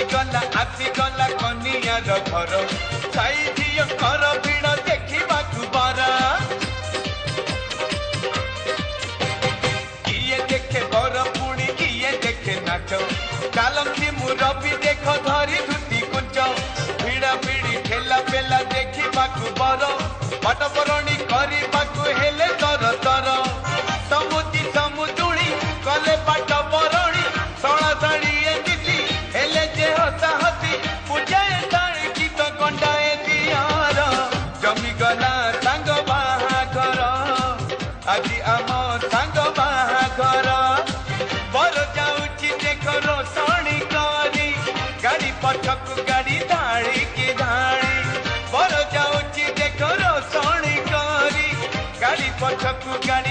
आसीगला कनियार घर साई झील कर भिड़ देखा बर किए देखे बर पुणी किए देखे नाच चालती मुरबी देख धरी धुती कुंच भिड़ा भिड़ी ठेला पेला देखा बर पटबरणी करने हेले तर तर समुदी समुदुणी कले पाट बरणी सणा साड़ी दिदी हेले जे हसा हसी पूजाए ताणी गीत कंडाए दियार जमी गला सांग बाहाघर आज आम सांग बाहाघर बर जाऊची देख रोषणी करी गाड़ी पछक गाड़ी धाड़ी की धाड़ी बर जाऊची देख रोषणी करी गाड़ी पछक गाड़ी